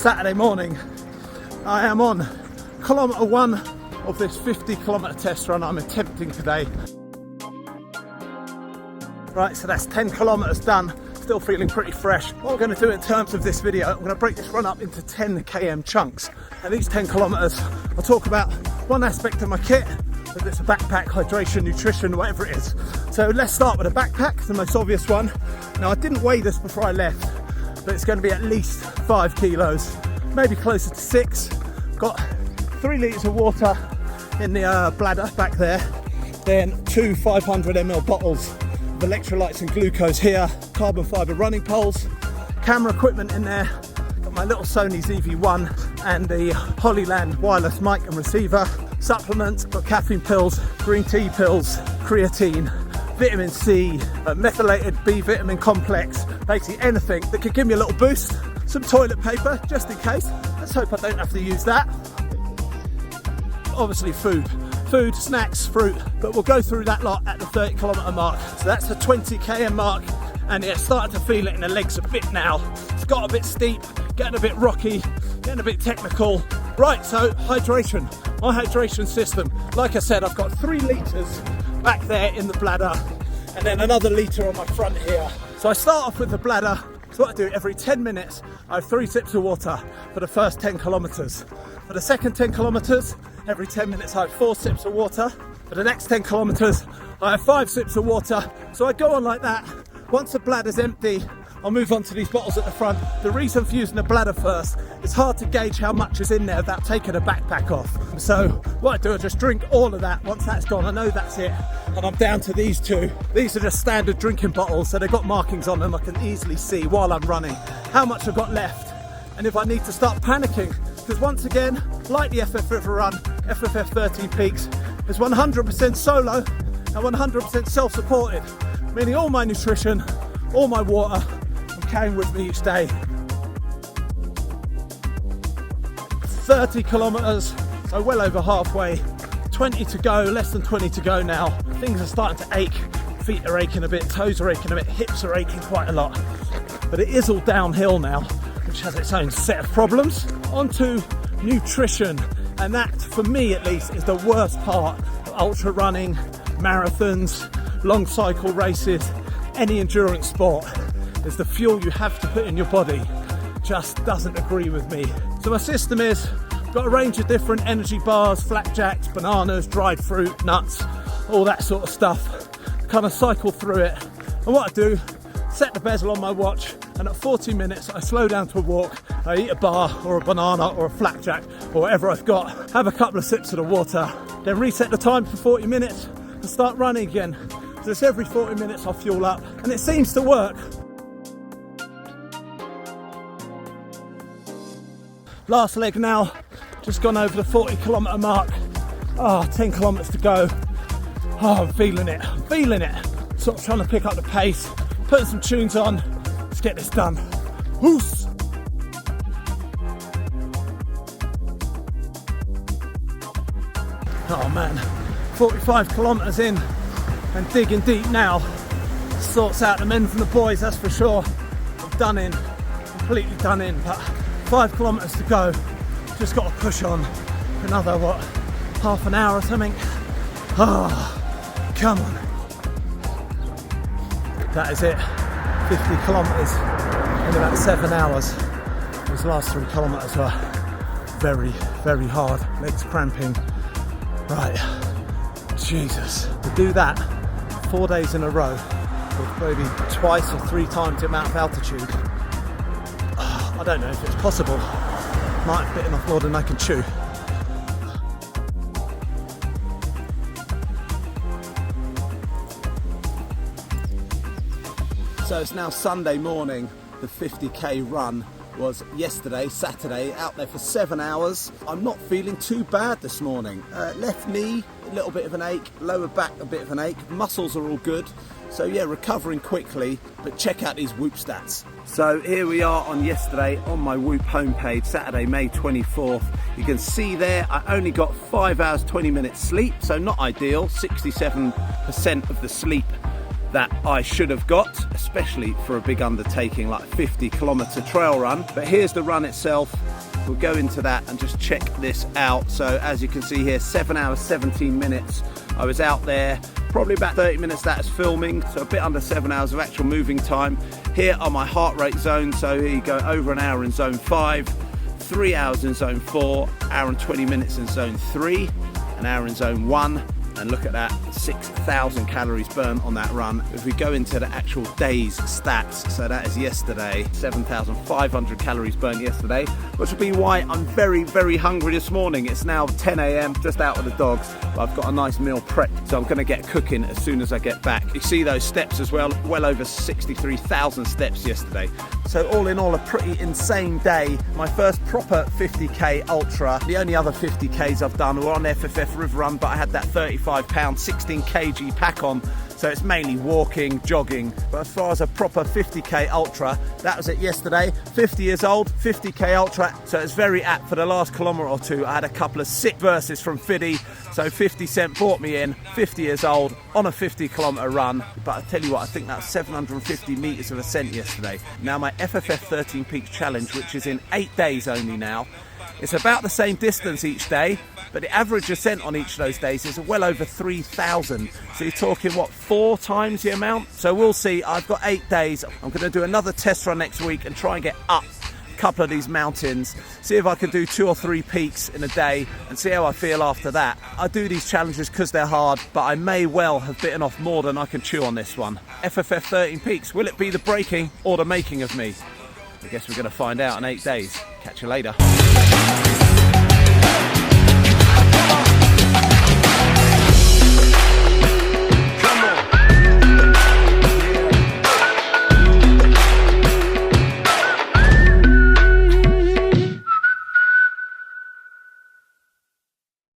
Saturday morning. I am on kilometre 1 of this 50-kilometre test run I'm attempting today. Right, so that's 10 kilometres done. Still feeling pretty fresh. What we're going to do in terms of this video, I'm going to break this run up into 10 km chunks. And these 10 kilometres, I'll talk about one aspect of my kit, whether it's a backpack, hydration, nutrition, whatever it is. So let's start with a backpack, the most obvious one. Now, I didn't weigh this before I left, but it's going to be at least 5 kilos, maybe closer to 6. Got 3 litres of water in the bladder back there, then 2 500 ml bottles of electrolytes and glucose here, carbon fibre running poles, camera equipment in there, got my little Sony ZV-1 and the Hollyland wireless mic and receiver, supplements, got caffeine pills, green tea pills, creatine, vitamin C, methylated B vitamin complex, basically anything that could give me a little boost, some toilet paper just in case, let's hope I don't have to use that. Obviously food, snacks, fruit, but we'll go through that lot at the 30 kilometre mark. So that's the 20 km mark, and yeah, starting to feel it in the legs a bit now. It's got a bit steep, getting a bit rocky, getting a bit technical. Right, so hydration, my hydration system. Like I said, I've got 3 litres back there in the bladder, and then another litre on my front here. So I start off with the bladder. So what I do, every 10 minutes, I have 3 sips of water for the first 10 kilometres. For the second 10 kilometres, every 10 minutes I have 4 sips of water. For the next 10 kilometres, I have 5 sips of water. So I go on like that. Once the bladder's empty, I'll move on to these bottles at the front. The reason for using the bladder first, it's hard to gauge how much is in there without taking a backpack off. So what I do, I just drink all of that. Once that's gone, I know that's it. And I'm down to these 2. These are just standard drinking bottles, so they've got markings on them. I can easily see while I'm running how much I've got left. And if I need to start panicking, because once again, like the FF River Run, FFF 13 Peaks is 100% solo and 100% self-supported, meaning all my nutrition, all my water, I'm carrying with me each day. 30 kilometres, so well over halfway, 20 to go, less than 20 to go now. Things are starting to ache, feet are aching a bit, toes are aching a bit, hips are aching quite a lot. But it is all downhill now, which has its own set of problems. Onto nutrition, and that, for me at least, is the worst part of ultra running, marathons, long cycle races, any endurance sport, is the fuel you have to put in your body just doesn't agree with me. So my system is, got a range of different energy bars, flapjacks, bananas, dried fruit, nuts, all that sort of stuff, kind of cycle through it. And what I do, set the bezel on my watch, and at 40 minutes I slow down to a walk, I eat a bar or a banana or a flapjack or whatever I've got, have a couple of sips of the water, then reset the time for 40 minutes and start running again. So it's every 40 minutes I fuel up, and it seems to work. Last leg now, just gone over the 40 kilometre mark. 10 kilometres to go. I'm feeling it, Sort of trying to pick up the pace, putting some tunes on. Let's get this done. Whoos! Oh man, 45 kilometres in and digging deep now. Sorts out the men from the boys, that's for sure. I'm done in, completely done in, but 5 kilometres to go. Just got to push on another, half an hour or something. Come on. That is it, 50 kilometres in about 7 hours. Those last 3 kilometres were very, very hard, legs cramping. Right, Jesus, to do that 4 days in a row with maybe twice or 3 times the amount of altitude, I don't know if it's possible. Might have bitten off more than I can chew. So it's now Sunday morning. The 50k run was yesterday, Saturday, out there for 7 hours. I'm not feeling too bad this morning. Left knee, a little bit of an ache, lower back, a bit of an ache. Muscles are all good. So yeah, recovering quickly, but check out these Whoop stats. So here we are on yesterday on my Whoop homepage, Saturday, May 24th. You can see there, I only got 5 hours, 20 minutes sleep, so not ideal, 67% of the sleep that I should have got, especially for a big undertaking like a 50-kilometer trail run. But here's the run itself. We'll go into that and just check this out. So as you can see here, 7 hours 17 minutes. I was out there, probably about 30 minutes that is filming, so a bit under 7 hours of actual moving time. Here are my heart rate zones. So here you go, over an hour in zone 5, 3 hours in zone 4, hour and 20 minutes in zone 3, an hour in zone 1. And look at that, 6,000 calories burned on that run. If we go into the actual day's stats, so that is yesterday, 7,500 calories burned yesterday, which will be why I'm very, very hungry this morning. It's now 10 a.m, just out with the dogs, but I've got a nice meal prepped, so I'm gonna get cooking as soon as I get back. You see those steps as well, well over 63,000 steps yesterday. So all in all, a pretty insane day. My first proper 50K ultra. The only other 50Ks I've done were on FFF River Run, but I had that 35-pound, 16 kg pack on, so it's mainly walking, jogging. But as far as a proper 50K ultra, that was it yesterday. 50 years old, 50K ultra, so it's very apt. For the last kilometre or two, I had a couple of sick verses from Fiddy, so 50 Cent brought me in, 50 years old, on a 50-kilometre run. But I tell you what, I think that's 750 metres of ascent yesterday. Now my FFF 13 Peaks Challenge, which is in 8 days only now, it's about the same distance each day, but the average ascent on each of those days is well over 3,000. So you're talking, what, 4 times the amount? So we'll see. I've got 8 days. I'm going to do another test run next week and try and get up a couple of these mountains, see if I can do 2 or 3 peaks in a day and see how I feel after that. I do these challenges because they're hard, but I may well have bitten off more than I can chew on this one. FFF 13 Peaks, will it be the breaking or the making of me? I guess we're going to find out in 8 days. Catch you later.